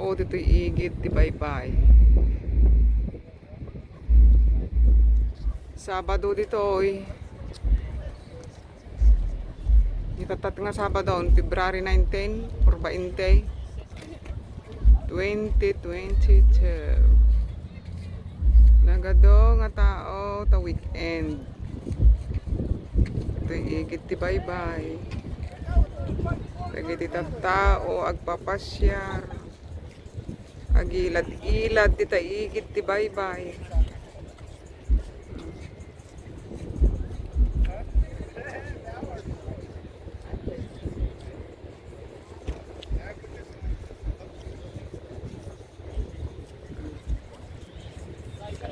tao dito igit ti baybay. Sabado dito oy. Itatat nga Sabado on February 19 or 20 2022. Nagado nga tao ta weekend. Ito igit ti baybay. Lagi ti tao agpapasyar. Agilad-ilad ti taigit ti baybay.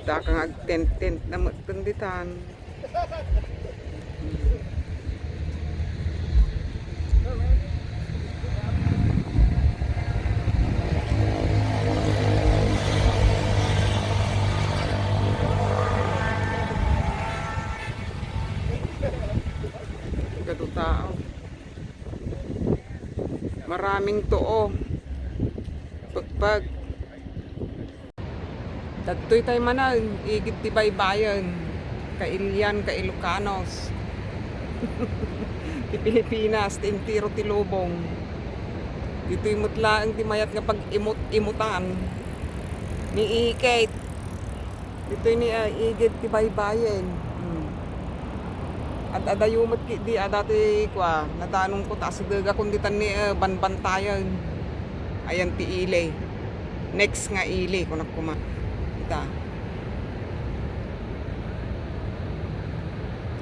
Dakang ag-tent-tent na magtunditan. Gado tao. Maraming tuo. Pagpag. Dagtoy tayo manan, igit ti baybayan. Kailian, ka Ilocanos. Ti Pilipinas, ti Intiro ti Lubong. Dito imutlaang ti mayat nga pag-imut-imutan. Ni Ikate. Dito ni igit ti baybayan. At adayumot ki di adati kwa natanong ko taas daga kunditan ni banbantayan. Ayan ti ile. Next nga ile kun kuma. Kita.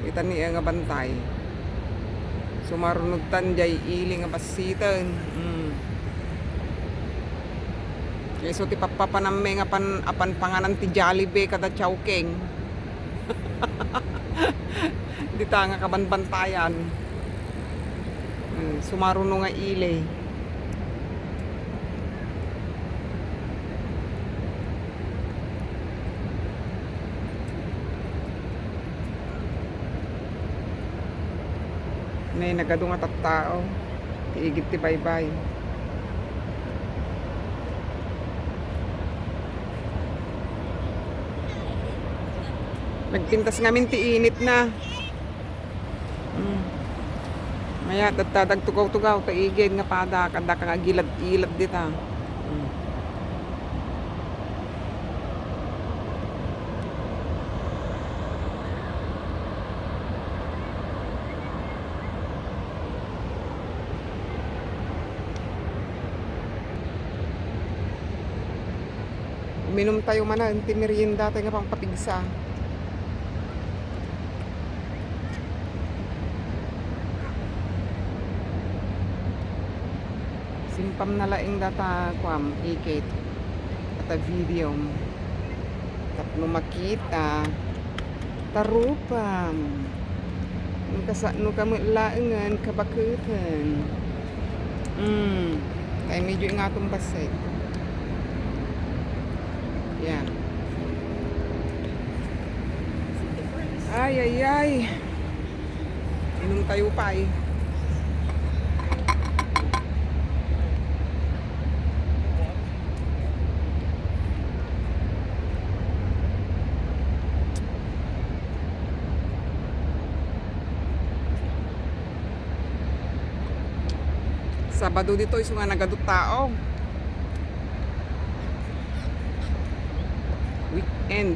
Kita ni nga bantay. Sumarunod tan jay ili nga basitan. Keso ti papapanamme nga apan panganan ti Jollibee kada Chowking. Di ta nga kabanbantayan. Sumaruno nga ile. Nay nagado nga tattao. Tiigit ti baybay. Nagpintas ngamin ti init na. Maya dadtadag tugaw-tugaw ta igid nga pada kada ka gilad-ilad dita. Uminom tayo manan ti merienda tayo nga pang patigsa. Simpam na laing data kwam ikit at video tapno makita tarupam no kamo laengan kabakutan kay medyo nga tumbasay yan ay inom tayo pa eh. Sabado dito iso nga nagadut tao. Weekend.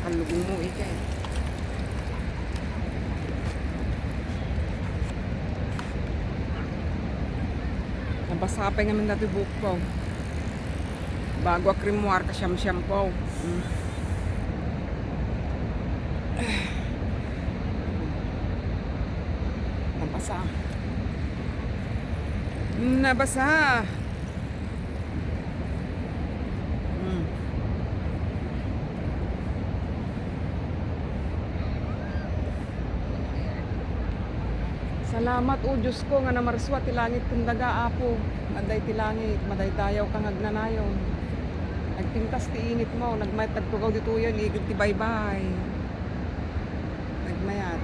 Kalugong mo ikay. Nabasapay naman dati buhok ko. Bago akrimuar ka siyam-siyam ko. Nabasa. Salamat o Diyos ko nga namarswa ti langit kundaga apo. Maday ti langit, maday tayaw kang agnanayon. Nagpintas ti init mo, nagmayat tagtugaw dito yan, igit ti baybay. Nagmayat.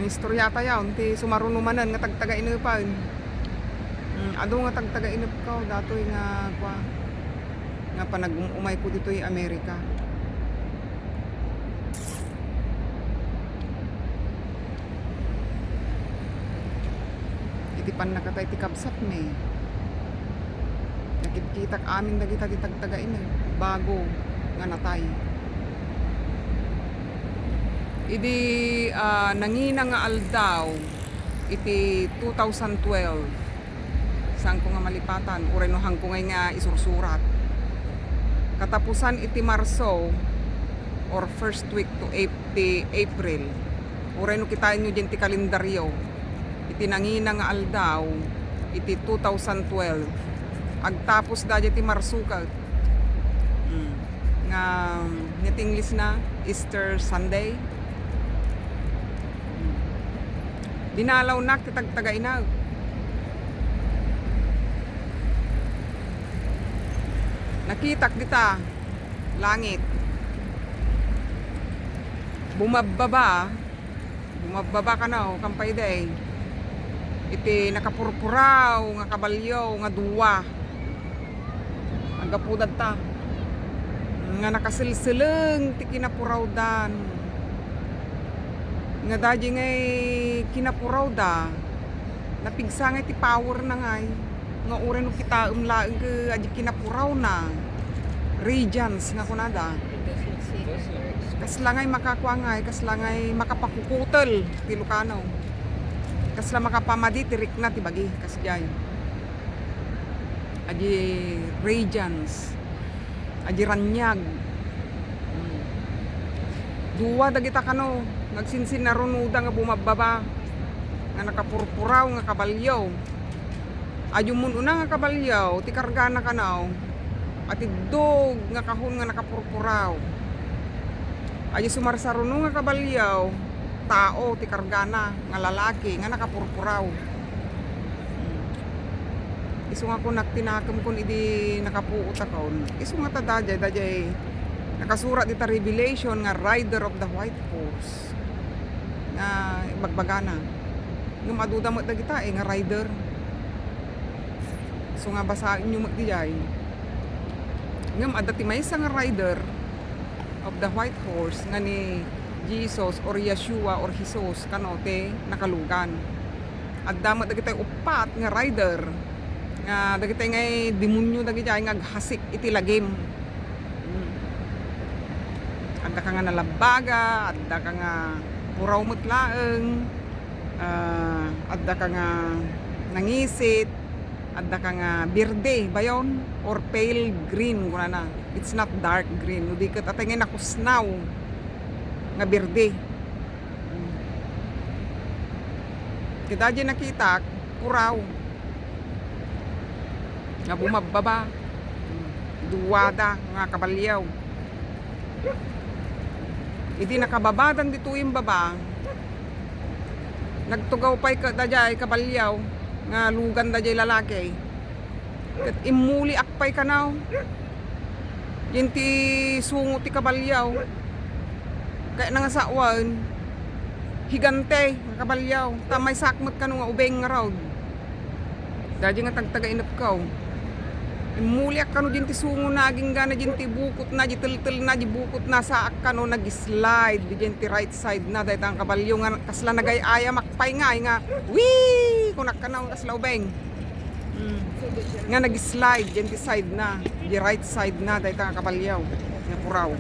Mangistorya ta yaw, ti sumarunumanan nga tagtaga inupan. Ado nga tagtaga inup ko, datoy nga kwa nga panag-umay ko dito yung Amerika. Iti pan nakatay ti kabsat me. Nakitkitak amin dagita ti tagtaga inup bago nga natay. Idi nangina nga aldaw iti 2012 saan ko nga malipatan urenohan ko nga isursurat katapusan iti Marso or first week to April ureno kitain nyo dyan ti kalendaryo iti nangina nga aldaw iti 2012 agtapos da dyan ti Marso ka nga nitinglis na Easter Sunday. Dinalaw na kitagtaga ina. Nakitak kita langit. Bumababa ka na kampay day. Iti nakapurpuraw nga kabalyo nga duwa. Agapudad ta. Nga nakasilsileng ti kinapuraw dan. Nga dadya ngay kinapuraw da napigsa ngay ti power na ngay nga uren no kita umlaeng ke adya kinapuraw na regions nga kunada kasla ngay makakwa ngay kasla ngay makapakukutel ti Lucano kasla makapamadi ti rikna ti bagi kasjay adya regions adya ranyag duwa dagita kano nagsinsin na runuda nga bumababa nga nakapurpuraw nga kabalyaw adyo mununa nga kabalyaw ti kargana kanaw at idog nga kahon nga nakapurpuraw adyo sumarsaruno nga kabalyaw tao ti kargana nga lalaki nga nakapurpuraw isu nga kun naktinakam kun idi nakapuot akon isu nga ta dajay nakasurat dita Revelation nga rider of the white horse nga bagbagana ngam aduda mo dagita nga rider so nga basahin nyo mo dijay ngam adati may nga rider of the white horse nga ni Jesus or Yeshua or Jesus kanote nakalugan adda mo dagita upat nga rider nga dagita nga demonyo dagita nga hasik iti lagim adda ka nga nalabaga adda ka nga puraw mutlaeng adda ka nga nangisit adda ka nga berde bayon or pale green kuna na it's not dark green no diket atay nga nakusnaw nga berde kita di nakita puraw nga bumababa duwada nga kabalyaw idi nakababadan dito yung baba nagtugaw pa'y dajay kabalyaw nga lugan dajay lalaki kat imuli akpay kanaw yun ti sungo ti kabalyaw kaya nga sawan higante nga kabalyaw tamay sakmot ka nga ubeng nga road dajay nga tagtaga inap kaw imuliak kano din ti sungo naging gana din ti bukot na di tel na di bukot na sa kano nag-slide di din ti right side na dahil ang kabalyo nga kasla nagay-aya makpay nga wii kunak ka na kasla ubeng nga nag-slide din ti side na di right side na dahil ang kabalyo nga puraw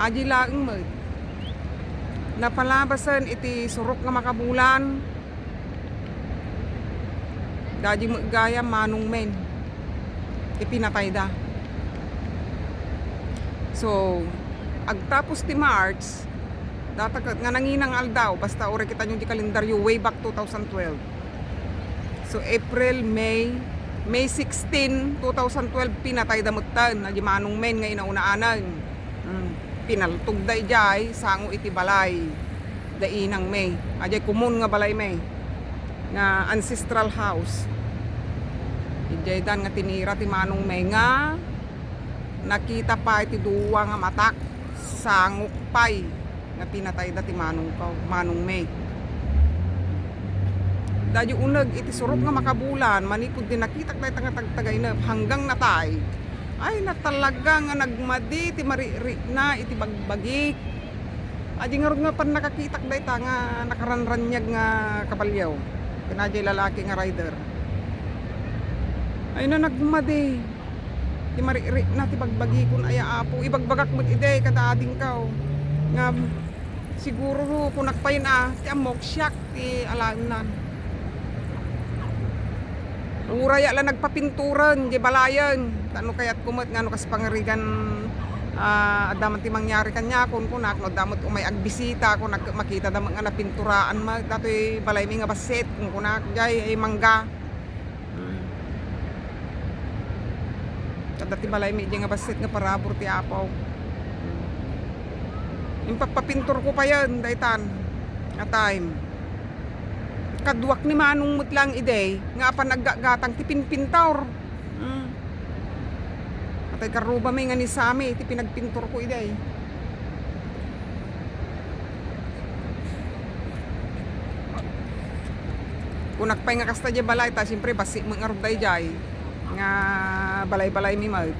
aji laeng mo napalabasan iti surok nga makabulan dadi gaya manong men ipinatay da so agtapos ti March datagat nga nanginang aldaw basta ore kita nyo di kalendaryo way back 2012 so April, May 16, 2012 pinatay da mutan na di manong men nga inaunaanan pinaltog da ijay sango iti balay da inang May ajay kumun nga balay May nga ancestral house ijay dan nga tinira ti manong may nga nakita pa iti duwa nga matak sangok pay nga pinatay dati Manong May. Dahil unag iti surop nga makabulan, manipod din nakita tayo tagtagay na hanggang natay. Ay na talaga nga nagmadi, iti mariri na, iti bagbagi. Adi nga rin nga pan nakakitak dahi ta nga nakaranranyag nga kapalyaw. Pinadya lalaki nga rider. Ay na nagmadi. Iti mariri na, iti bagbagi kun aya apo. Ibagbagak mo iti kadading ka. Nga siguro kung nakpayin ti amok siyak, ti alaunan. Uraya lang nagpapinturan, di balayan. Ano kaya't kumot nga no kas pangarigan adaman ti mangyari kanya kun kunak no damot umay agbisita kun makita da mga napinturaan ma datoy balay mi nga baset kun kunak jay ay mangga. Kada ti balay mi nga baset nga parabor ti apaw. Yung papapintur ko pa yan daytan nga time. Kadwak ni Manong mutlang ide nga pa naggagatang ti pinpintor. Atay karuba may nga ni Sami ti pinagpintor ko ide. Kunak pay nga kasta di balay ta siyempre basi mga ruday jay nga balay-balay mi mag.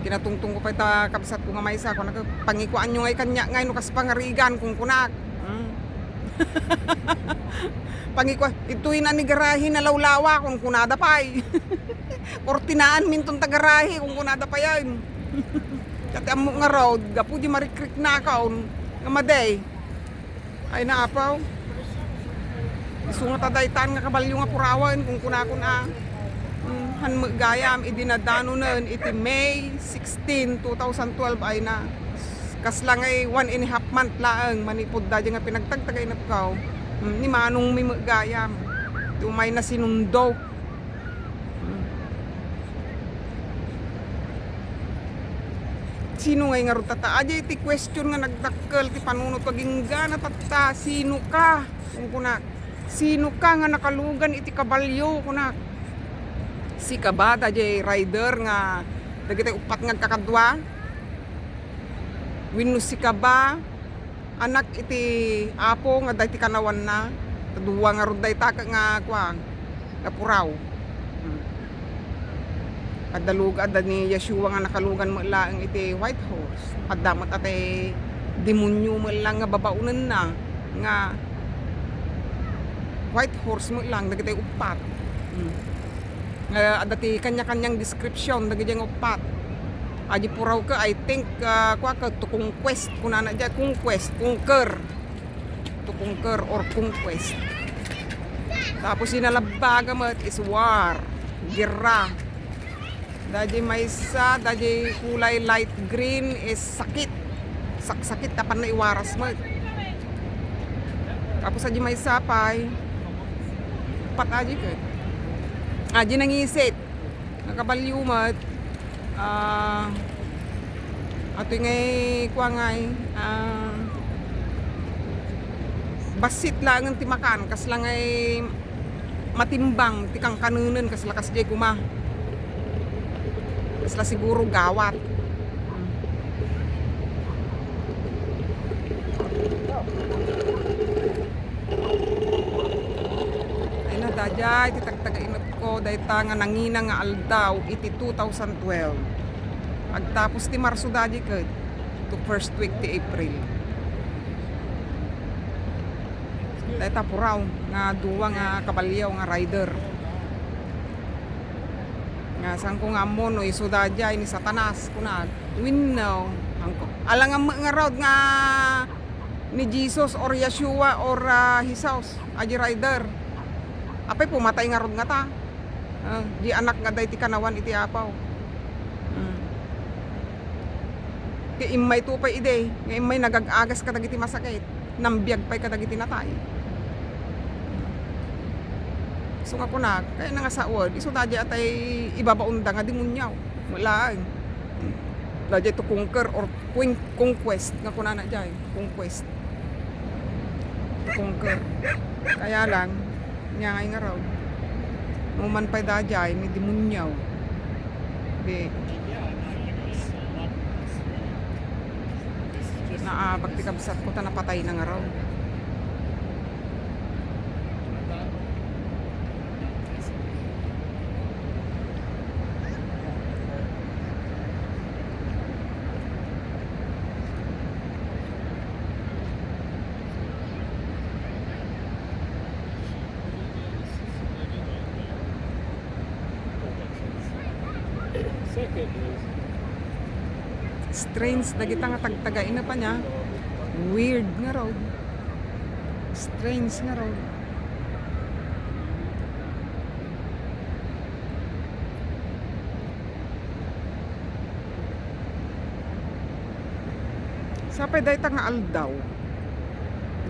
Kinatungtong ko pa ta kabsat ko nga maysa ko nagpangikuan nyo ngay kanya ngay no kas pangarigan kung kunak. Pangikwa ituin ani garahe na lawlawa kung kunada pay. Kortinaan minton ta garahe kung kunada pa yan. Kati amo nga road gapu di marikrik na kaon nga maday. Ay naapaw. Isunga ta daytan nga kabalyo nga purawan kung kunakon han magayam idinadano nun iti May 16, 2012 ay na kaslang ay 1.5 month laang manipod da nga pinagtagtagay na kaw ni Manong may magayam tumay na sinundo. Sino ngay nga rutata aja iti question nga nagdakkel ti panunot paging gana tatta sino ka kung kunak sino ka nga nakalugan iti kabalyo kunak si kabada jay rider nga dagiti upat nga kakadwa wino si kaba anak iti apo nga dayti kanawan na duwa nga ruday taka nga kuang nga puraw. Kadalug adda ni Yeshua nga nakalugan mo lang iti White Horse. Adamot ate demonyo mo lang nga babaunan na nga White Horse mo lang dagiti upat. Nga adda ti kanya-kanyang description dagiti upat. Aji puraw ka I think kwa ka to conquest kunana ja conquest conquer to conquer or conquest. Tapos sinalabaga mo is war, gira. Dadi maysa, dadi kulay light green is sakit. Sakit tapan na iwaras mo. Tapos aji maysa pay pat aji ka. Aji nangisit. Nakabalyumat. Ato ngay kuha ngay basit lang ang timakan kas lang ay matimbang tikang kanunan kas lakas jay kuma kas la siguro gawat. Ay na dajay titagtagainot ko dayta nga nangina nga aldaw iti 2012 agtapos ti Marso daji ket to first week ti April. Dayta puraw nga duwa nga kabalyaw nga rider. Nga sang ko nga mono iso dajay ni Satanas kunag winnaw angko. Alang nga road nga ni Jesus or Yeshua or Jesus aji rider. Apay pumatay nga road nga ta. Di anak nga dayti kanawan iti apaw. Kaya imay tupay ide, nga imay nagagagas ka dagiti masakit, nambiyag pay ka dagiti natay. So nga kunak, kaya nga sa word, iso dadya atay ibabaunda nga demonyaw. Wala. Dadya to conquer or conquest, nga kunana dyan, conquest. Conquer. Kaya lang, nga nga raw. Muman pa'y dadya, may demonyaw. Okay. Naabag ti kabsat ko ta napatay na nga raw. Strange dagita nga tagtagain na pa niya. Weird nga raw. Strange nga raw. Sapay dayta nga aldaw.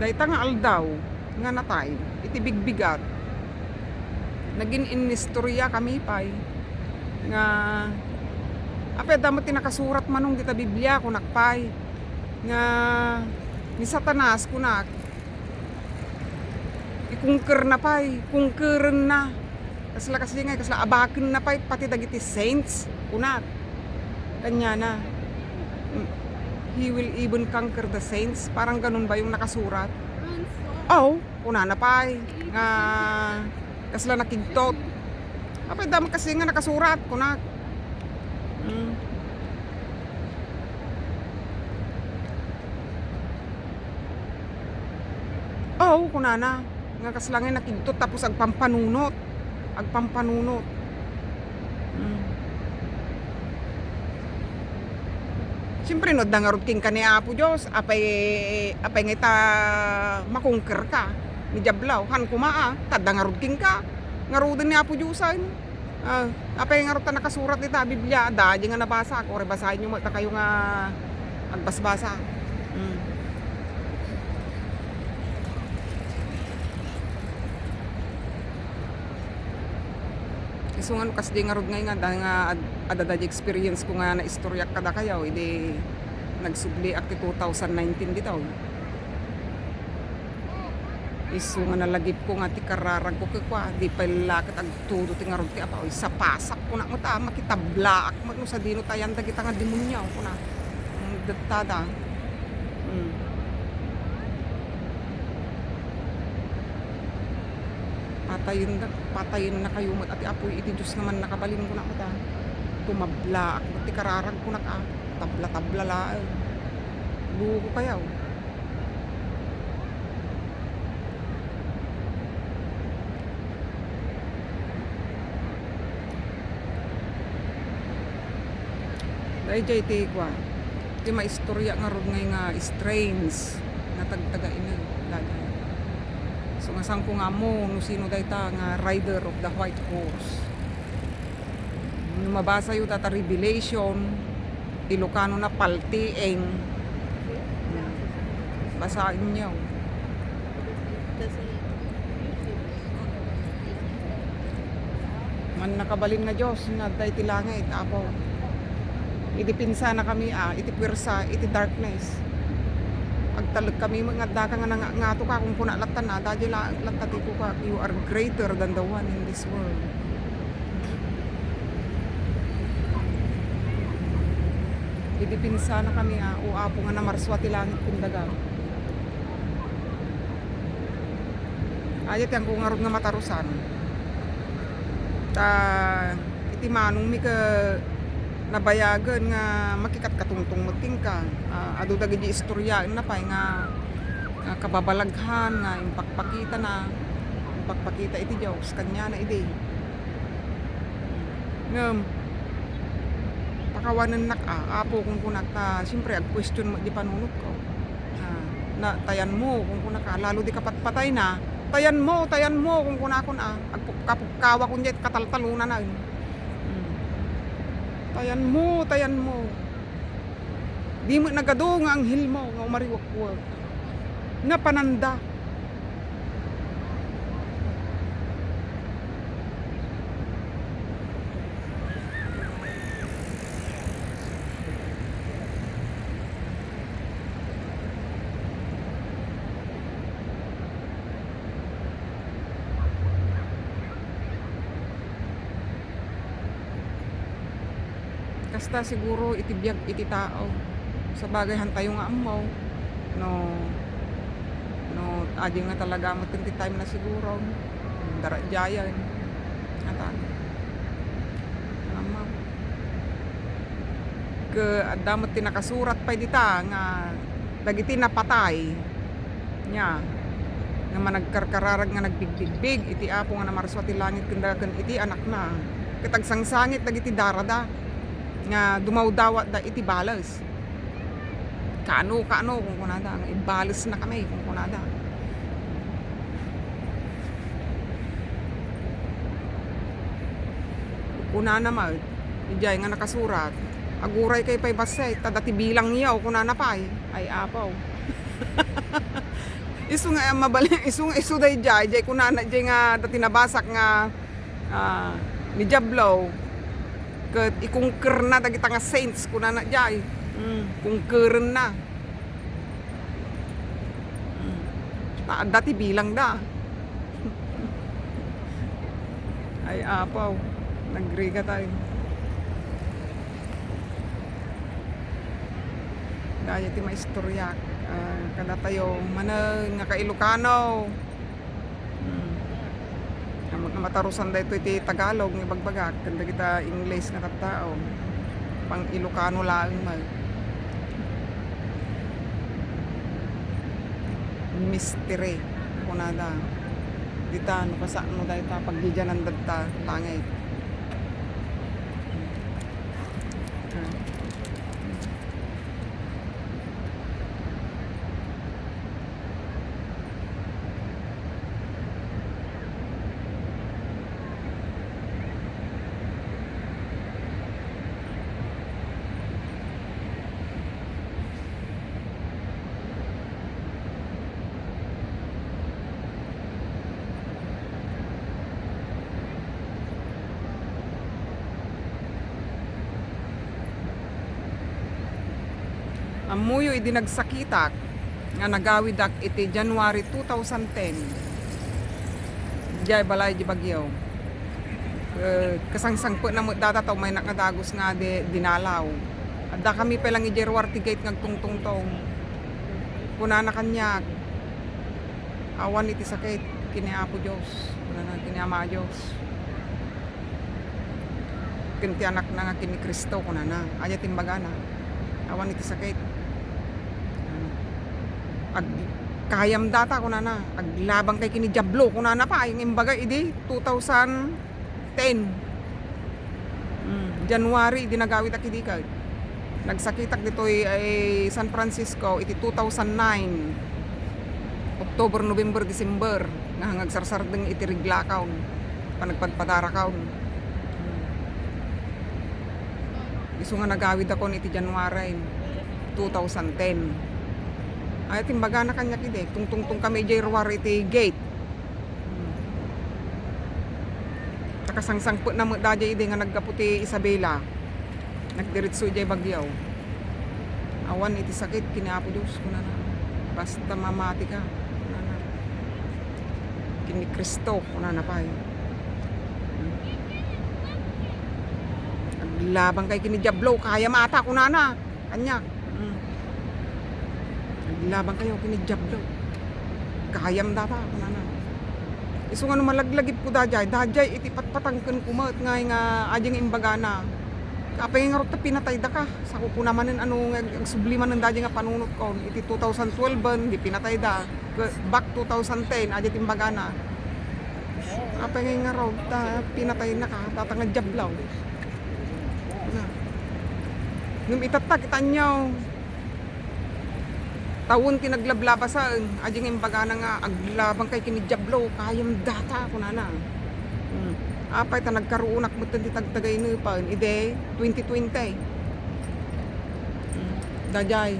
Dayta nga aldaw nga natay. Iti bigbigat. Naging inistorya kami pay. Nga apay damo tinakasurat manong kita Biblia kunakpay. Nga ni Satanas kunak. Ikungker na pay. Kungkeren na. Kasla kasi nga kasla abaken na pay pati dagiti saints kunak. Kanya na. He will even conquer the saints. Parang ganun ba yung nakasurat? Oh, una na pay. Nga kasla nakigtot. Apay damo kasi nga nakasurat kunak. Oh, kunana. Nga kaslangin nakigtot tapos agpampanunot. Agpampanunot. Siyempre no dangarod king ka ni Apo Diyos. Apay nga ita makungker ka. Ni Jablaw. Han kumaa. Tadangarod king ka. Ngarodin ni Apo Diyos ay. Apay nga ta nakasurat ita Biblia. Dahil nga nabasa ko. Basahin nyo ta kayo nga agbasbasa. So nga kas di nga rod ngay nga dahil nga adadad experience ko nga na istorya kada kayaw edi nagsubli akti 2019 ditaw. Isu nga nalagip ko nga ti kararag ko kwa di pa lakit agtudo ti nga rod ti apaw sa pasak ko na mata makitabla ak magno sa dino tayan dagita nga demonyo ko na detada. Patayin na kayo at apoy iti Diyos naman nakabalin ko na ko ta. Tumabla ako ti kararag ko na ka. Tabla la. Buho ko kayaw. Dahil jay ti kwa. Ti maistorya nga rod ngay nga strange nga tagtagain na lagay. So nga sang ko nga mo no sino dayta nga rider of the white horse. Mabasa yu tata Revelation Ilocano na paltieng. Basahin niyo. Man nakabalin nga Diyos nga day ti langit apo. Iti pinsa na kami iti pwersa iti darkness. Agtalag kami mga daka nga ngato ka kung kuna latan na dahil latati ko ka you are greater than the one in this world. Idipinsa na kami o apo nga na marswati langit kundaga. Ayat yang kung ngarod nga matarusan. Iti manong mi ka nabayagan nga makikat katungtong magting ka adu dagiti istorya na pay nga kababalaghan nga impakpakita iti Dios kanya na ide ngem pakawanan nak apo kung kunak ka siyempre ag question mo di panunot ko na tayan mo kung kunak ka lalo di kapatpatay na tayan mo kung kunakon agkapukawa kun jet kataltalunan na tayan mo. Di mo nagado nga anghel mo nga umariwakwag. Nga pananda. Kasta siguro itibiyag iti tao. Sa bagay hantayo nga amaw. No, no, aji nga talaga mo tinti time na siguro. Dara jayan. Atan. Nama. Ke adamot ti nakasurat pa dita nga dagiti napatay nya nga managkarkararag nga nagbigbig iti apo nga namarswa ti langit kendaken iti anak na katagsangsangit dagiti darada nga dumawdawat da iti balas kano kung kunada nga ibalas na kami kung kunada kuna naman ijay nga nakasurat aguray kay pay basay tadati bilang yaw kunana pay ay apaw isu nga mabali isu day jay kunana jay nga dati nabasak nga ni Jablaw ket ikungker na dagiti nga saints kunana jay kungkeren na dati bilang da ay apaw nagriga tayo dahil ti maistorya kada tayo manang nga ka-Ilocano matarusan da ito iti Tagalog nga bagbagak kanda kita English nga tattao pang Ilocano laeng mag mystery kunada dita no kasano mo dahil ta pagdijanan dadta langit amuyo idi nagsakitak nga nagawidak iti January 2010 jay balay di Bagyaw kasangsangpo na mo datataw may nakadagos nga dinalaw adda kami pelang ijerwar ti gate ngagtungtungtong kunana kanyag awan iti sakit kiniapo Diyos kunana kiniama Diyos kinti anak na nga kini Kristo kunana aya timbagana awan iti sakit kayam data kunana aglabang kay kini Jablo kunana pa yung imbaga idi 2010 January idi nagawit akidikad nagsakitak dito ay San Francisco iti 2009 October, November, December nga hangagsarsardeng iti riglakaw panagpadpadarakaw isu nga nagawid ako iti January 2010 ay timbaga na kanya kide tungtungtung kami jerwar iti gate nakasangsangput na mo dadya ide nga nagkaputi Isabela nagdiritso jay Bagyaw awan iti sakit kinapo Diyos kunana basta mamati ka kunana kini Kristo kunana pay naglabang kay kini Jablaw kaya mata kunana kanya labang kayo kini Jablaw kayam data kunana isu nga malaglagip ko dajay iti patpatangken kumat nga ajeng imbagana kapay nga rot pinatay da ka sa kukunamanen ano nga subliman ng dajay nga panunot ko iti 2012 ban di pinatay da back 2010 ajeng imbagana kapay nga rot pinatay na ka tatang nga Jablaw na ngum itatag itanyaw tawon kinaglablabasaan ajing imbagana nga aglabang kay kini Jablaw kayam data kunana apay ta nagkaruunak mo ti tagtagay no pan ide 2020 dajay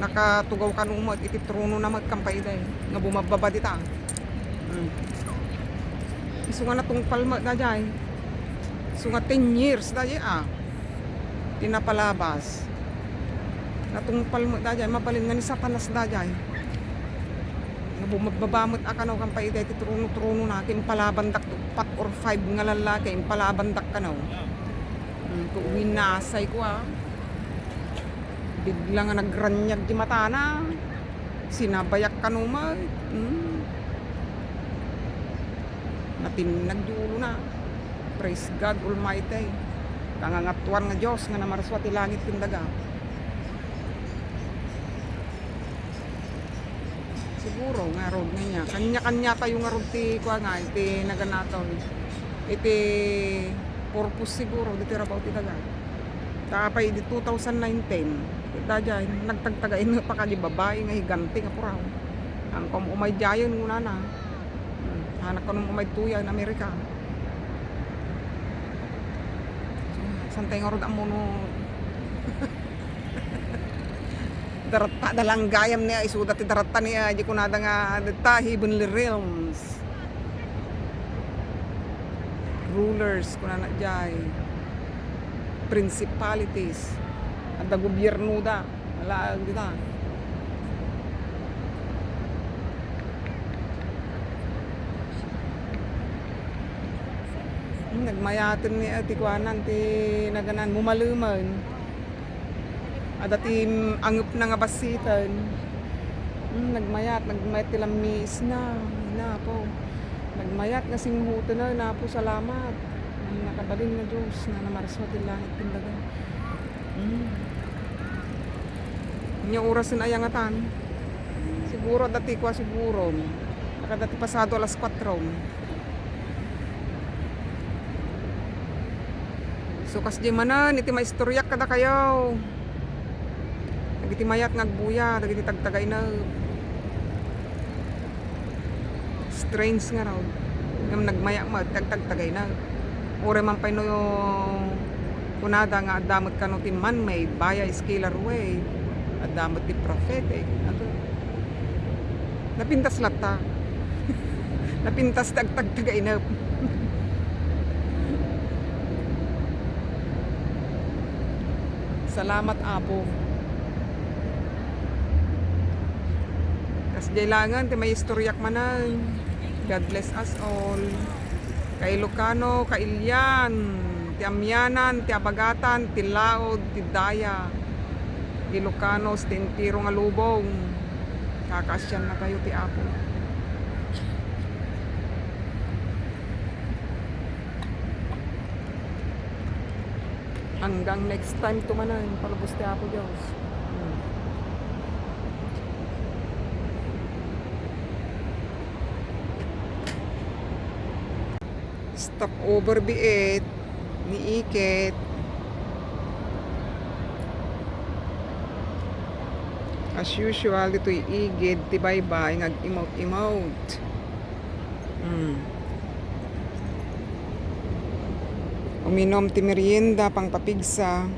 nakatugaw kanumot iti trono na magkampay day nga bumababa dita isu nga natong palma dajay isu nga 10 years dajay tinapalabas natungpal mo dajay mabalin nga ni Satanas dajay nga bumagbabamot akanaw kang paida iti truno na kimpalabandak 4 or 5 nga lalaki impalabandak kanaw kuuwin nasay ko bigla nga nagranyag di mata na Sinabayak kanuma. Natinag julo na. Praise God Almighty. Kangangatuan nga Diyos nga namarswati langit tindaga. Siguro nga road nga niya. Kanya-kanya tayo nga road ti kuha nga. Iti naganataw. Iti purpose siguro. Dito rabaw ti daga. Tapay di 2019. Ita dyan. Nagtagtagain nga pa kalibabay nga higanti nga puraw. Ang kum umay dyan muna na. Hanak ko nung umay tuya in Amerika. Santay nga road ang muno. Darata dalang gayam niya isuda ti darata niya di ko nada nga dita heavenly realms rulers kuna na jay principalities at da gobyerno da wala dita nagmayatin ni ti kuanan ti naganan mumaluman adati angup na nga basitan. Nagmayat tilamis na po. Nagmayat nga singhuto na po salamat. Nakabalin na Diyos na namarswat yung langit tindaga. Yung oras na ayangatan. Siguro dati kwa siguro. Baka dati pasado alas 4. So kas di manan iti maistoryak kada kayo. Dagiti mayat ngagbuya, dagiti tagtagay na strange nga raw. Ngam nagmaya mo tagtagtagay na. Ore man pay no kunada nga adamot kano ti man-made baya scalar way. Adamot ti prophetic. Ato. Napintas lata. Napintas tagtagtagay na. Salamat Apo. Kas jailangan ti may istoryak manan. God bless us all. Kay Ilocano, kay Ilian, ti Amyanan, ti Abagatan, ti Laod, ti Daya. Ilocanos, ti Intiro nga lubong. Kakasyan na kayo ti Apo. Hanggang next time tumanan, palubos ti Apo Diyos. Stop over biit ni Iket. As usual dito'y igid ti baybay ngag emote. Uminom ti merienda pang papigsa.